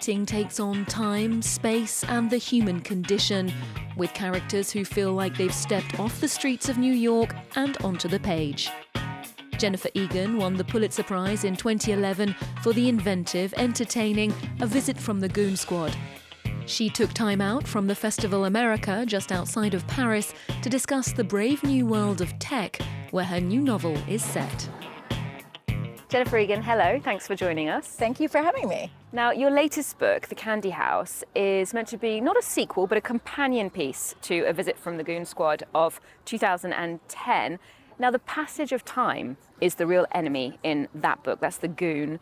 writing takes on time, space, and the human condition, with characters who feel like they've stepped off the streets of New York and onto the page. Jennifer Egan won the Pulitzer Prize in 2011 for the inventive, entertaining A Visit from the Goon Squad. She took time out from the Festival America just outside of Paris to discuss the brave new world of tech, where her new novel is set. Jennifer Egan, hello, thanks for joining us. Thank you for having me. Now, your latest book, The Candy House, is meant to be not a sequel, but a companion piece to A Visit from the Goon Squad of 2010. Now, the passage of time is the real enemy in that book. That's the goon.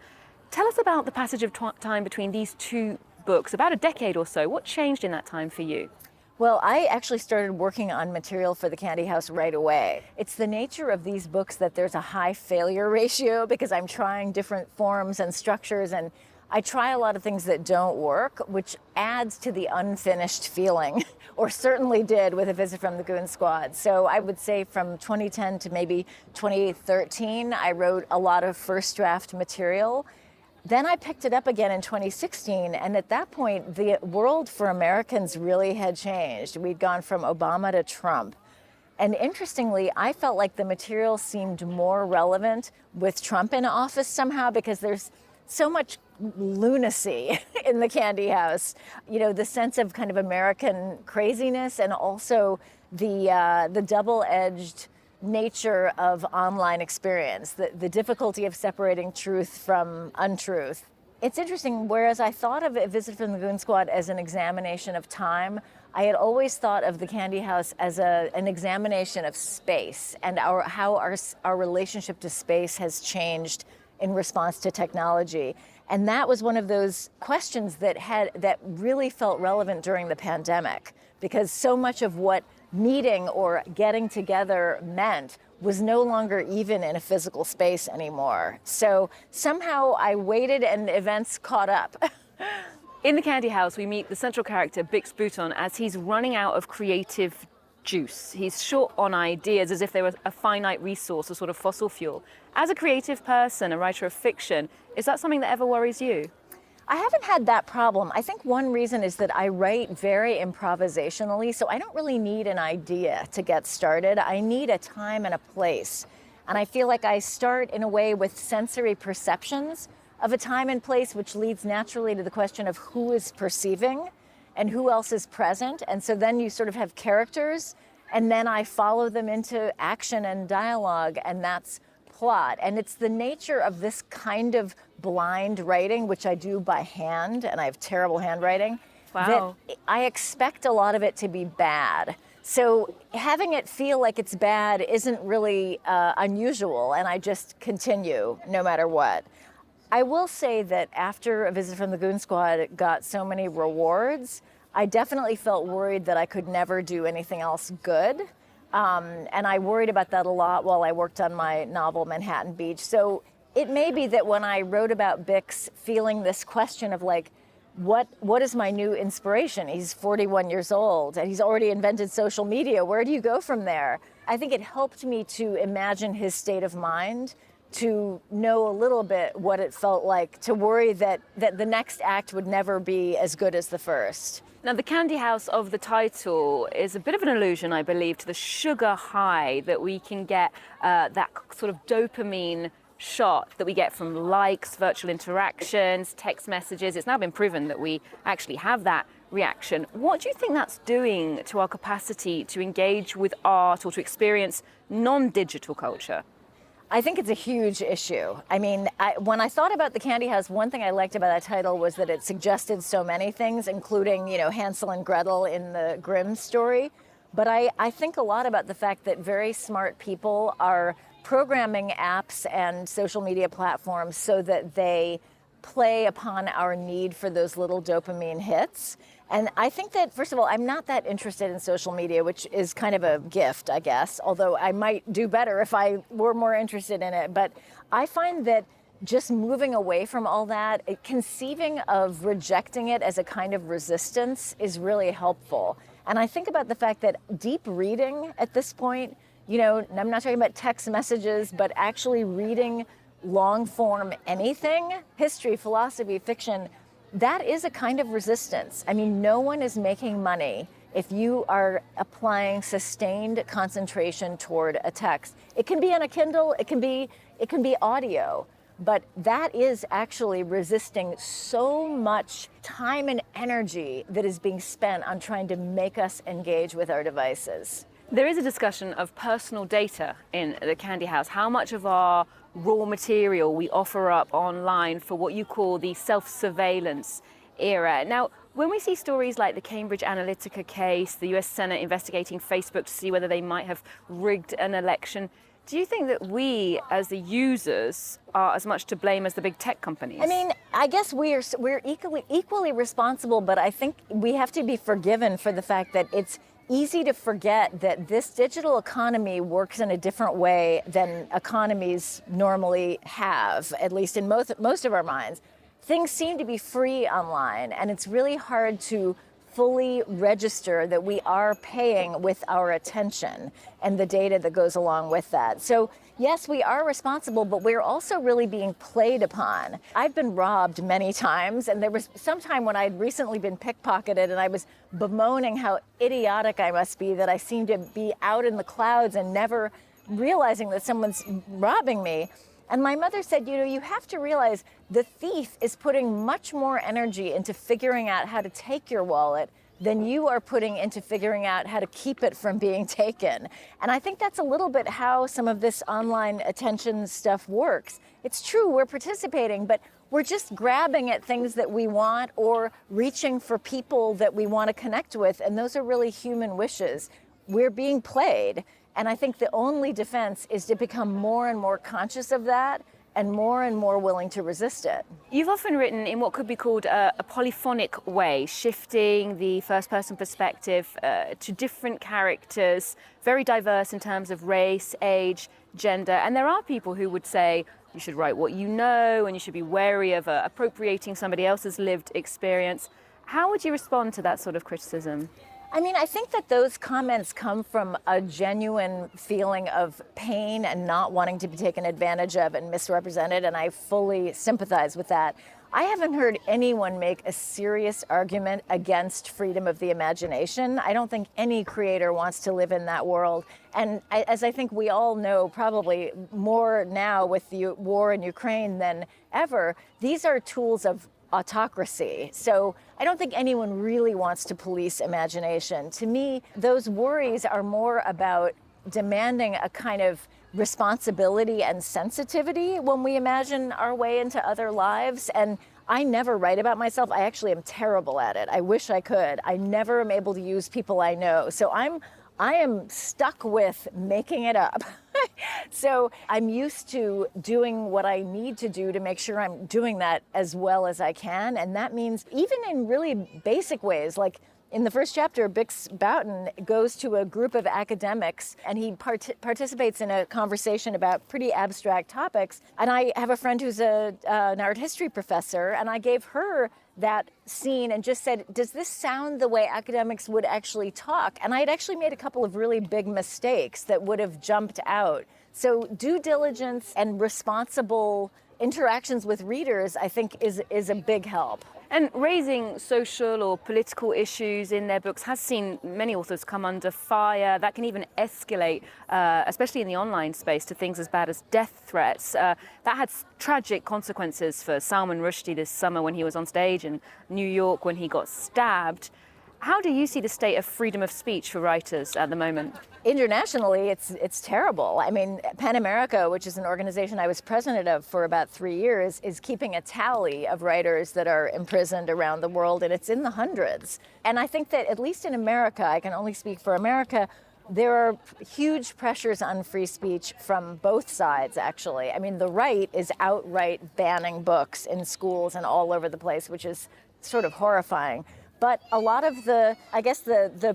Tell us about the passage of time between these two books, about a decade or so. What changed in that time for you? Well, I actually started working on material for The Candy House right away. It's the nature of these books that there's a high failure ratio because I'm trying different forms and structures, and I try a lot of things that don't work, which adds to the unfinished feeling, or certainly did with A Visit from the Goon Squad. So I would say from 2010 to maybe 2013, I wrote a lot of first draft material. Then I picked it up again in 2016, and at that point, the world for Americans really had changed. We'd gone from Obama to Trump. And interestingly, I felt like the material seemed more relevant with Trump in office somehow, because there's so much lunacy in the Candy House. You know, the sense of kind of American craziness, and also the double-edged nature of online experience, the difficulty of separating truth from untruth. It's interesting, whereas I thought of A Visit from the Goon Squad as an examination of time, I had always thought of the Candy House as an examination of space and how our relationship to space has changed in response to technology. And that was one of those questions that really felt relevant during the pandemic, because so much of what meeting or getting together meant was no longer even in a physical space anymore. So somehow I waited and events caught up. In The Candy House, we meet the central character, Bix Bouton, as he's running out of creative juice. He's short on ideas, as if they were a finite resource, a sort of fossil fuel. As a creative person, a writer of fiction, is that something that ever worries you? I haven't had that problem. I think one reason is that I write very improvisationally, so I don't really need an idea to get started. I need a time and a place. And I feel like I start in a way with sensory perceptions of a time and place, which leads naturally to the question of who is perceiving and who else is present. And so then you sort of have characters, and then I follow them into action and dialogue, and that's plot. And it's the nature of this kind of blind writing, which I do by hand, and I have terrible handwriting, wow, that I expect a lot of it to be bad. So having it feel like it's bad isn't really unusual, and I just continue no matter what. I will say that after A Visit from the Goon Squad got so many rewards, I definitely felt worried that I could never do anything else good. And I worried about that a lot while I worked on my novel, Manhattan Beach. So it may be that when I wrote about Bix, feeling this question of like, what is my new inspiration? He's 41 years old and he's already invented social media. Where do you go from there? I think it helped me to imagine his state of mind, to know a little bit what it felt like to worry that the next act would never be as good as the first. Now, the Candy House of the title is a bit of an allusion, I believe, to the sugar high that we can get, that sort of dopamine shot that we get from likes, virtual interactions, text messages. It's now been proven that we actually have that reaction. What do you think that's doing to our capacity to engage with art or to experience non-digital culture? I think it's a huge issue. I mean, when I thought about The Candy House, one thing I liked about that title was that it suggested so many things, including, you know, Hansel and Gretel in the Grimm story. But I think a lot about the fact that very smart people are programming apps and social media platforms so that they play upon our need for those little dopamine hits. And I think that, first of all, I'm not that interested in social media, which is kind of a gift, I guess, although I might do better if I were more interested in it. But I find that just moving away from all that, conceiving of rejecting it as a kind of resistance is really helpful. And I think about the fact that deep reading at this point, you know, I'm not talking about text messages, but actually reading long form anything, history, philosophy, fiction, that is a kind of resistance. I mean, no one is making money if you are applying sustained concentration toward a text. It can be on a Kindle, it can be audio, but that is actually resisting so much time and energy that is being spent on trying to make us engage with our devices. There is a discussion of personal data in the Candy House, how much of our raw material we offer up online for what you call the self-surveillance era. Now, when we see stories like the Cambridge Analytica case, the US Senate investigating Facebook to see whether they might have rigged an election, do you think that we, as the users, are as much to blame as the big tech companies? I mean, I guess we're equally responsible, but I think we have to be forgiven for the fact that it's easy to forget that this digital economy works in a different way than economies normally have, at least in most of our minds. Things seem to be free online, and it's really hard to fully register that we are paying with our attention and the data that goes along with that. So yes, we are responsible, but we're also really being played upon. I've been robbed many times, and there was some time when I'd recently been pickpocketed and I was bemoaning how idiotic I must be that I seem to be out in the clouds and never realizing that someone's robbing me. And my mother said, you have to realize the thief is putting much more energy into figuring out how to take your wallet than you are putting into figuring out how to keep it from being taken. And I think that's a little bit how some of this online attention stuff works. It's true, we're participating, but we're just grabbing at things that we want or reaching for people that we want to connect with. And those are really human wishes. We're being played. And I think the only defense is to become more and more conscious of that and more willing to resist it. You've often written in what could be called a polyphonic way, shifting the first-person perspective to different characters, very diverse in terms of race, age, gender. And there are people who would say you should write what you know and you should be wary of appropriating somebody else's lived experience. How would you respond to that sort of criticism? I mean, I think that those comments come from a genuine feeling of pain and not wanting to be taken advantage of and misrepresented, and I fully sympathize with that. I haven't heard anyone make a serious argument against freedom of the imagination. I don't think any creator wants to live in that world. And as I think we all know, probably more now with the war in Ukraine than ever, these are tools of autocracy. So I don't think anyone really wants to police imagination. To me, those worries are more about demanding a kind of responsibility and sensitivity when we imagine our way into other lives. And I never write about myself. I actually am terrible at it. I wish I could. I never am able to use people I know. So I am stuck with making it up. So I'm used to doing what I need to do to make sure I'm doing that as well as I can. And that means even in really basic ways, like in the first chapter, Bix Boughton goes to a group of academics and he participates in a conversation about pretty abstract topics. And I have a friend who's an art history professor, and I gave her that scene and just said, does this sound the way academics would actually talk? And I had actually made a couple of really big mistakes that would have jumped out. So due diligence and responsible interactions with readers, I think, is a big help. And raising social or political issues in their books has seen many authors come under fire. That can even escalate, especially in the online space, to things as bad as death threats. That had tragic consequences for Salman Rushdie this summer when he was on stage in New York when he got stabbed. How do you see the state of freedom of speech for writers at the moment? Internationally, it's terrible. I mean, PEN America, which is an organization I was president of for about 3 years, is keeping a tally of writers that are imprisoned around the world, and it's in the hundreds. And I think that at least in America, I can only speak for America, there are huge pressures on free speech from both sides, actually. I mean, the right is outright banning books in schools and all over the place, which is sort of horrifying. But a lot of the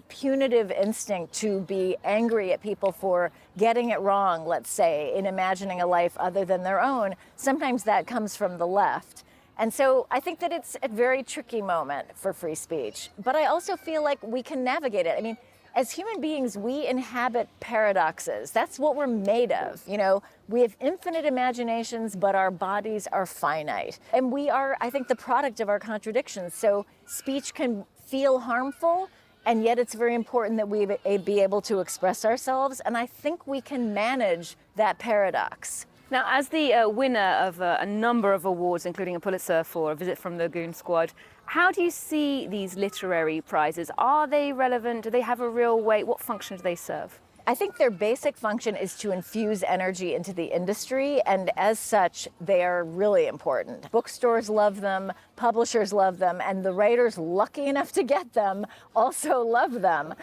punitive instinct to be angry at people for getting it wrong, let's say, in imagining a life other than their own, sometimes that comes from the left. And so I think that it's a very tricky moment for free speech. But I also feel like we can navigate it. I mean, As human beings, we inhabit paradoxes. That's what we're made of. You know, we have infinite imaginations, but our bodies are finite. And we are, I think, the product of our contradictions. So speech can feel harmful, and yet it's very important that we be able to express ourselves. And I think we can manage that paradox. Now, as the winner of a number of awards, including a Pulitzer for A Visit from the Goon Squad, how do you see these literary prizes? Are they relevant? Do they have a real weight? What function do they serve? I think their basic function is to infuse energy into the industry, and as such, they are really important. Bookstores love them, publishers love them, and the writers lucky enough to get them also love them.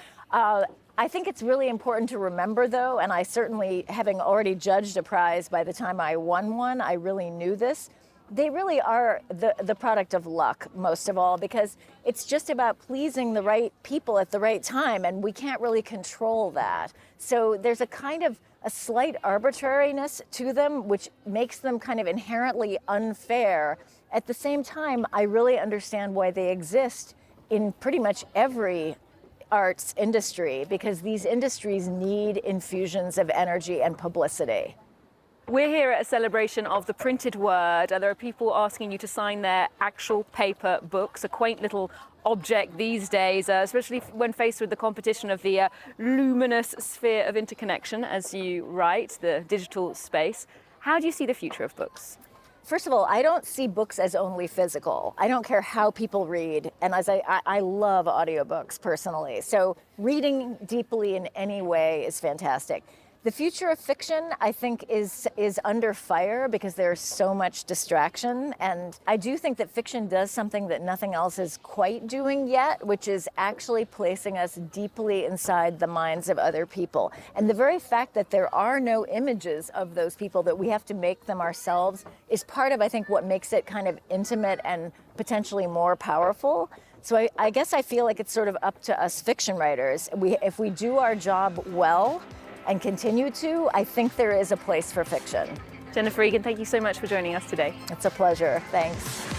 I think it's really important to remember, though, and I certainly, having already judged a prize by the time I won one, I really knew this. They really are the product of luck, most of all, because it's just about pleasing the right people at the right time, and we can't really control that. So there's a kind of a slight arbitrariness to them, which makes them kind of inherently unfair. At the same time, I really understand why they exist in pretty much every arts industry, because these industries need infusions of energy and publicity. We're here at a celebration of the printed word. There are people asking you to sign their actual paper books, a quaint little object these days, especially when faced with the competition of the luminous sphere of interconnection, as you write, the digital space. How do you see the future of books? First of all, I don't see books as only physical. I don't care how people read, and as I love audiobooks personally. So reading deeply in any way is fantastic. The future of fiction, I think, is under fire because there's so much distraction. And I do think that fiction does something that nothing else is quite doing yet, which is actually placing us deeply inside the minds of other people. And the very fact that there are no images of those people, that we have to make them ourselves, is part of, I think, what makes it kind of intimate and potentially more powerful. So I guess I feel like it's sort of up to us fiction writers. If we do our job well, and continue to, I think there is a place for fiction. Jennifer Egan, thank you so much for joining us today. It's a pleasure. Thanks.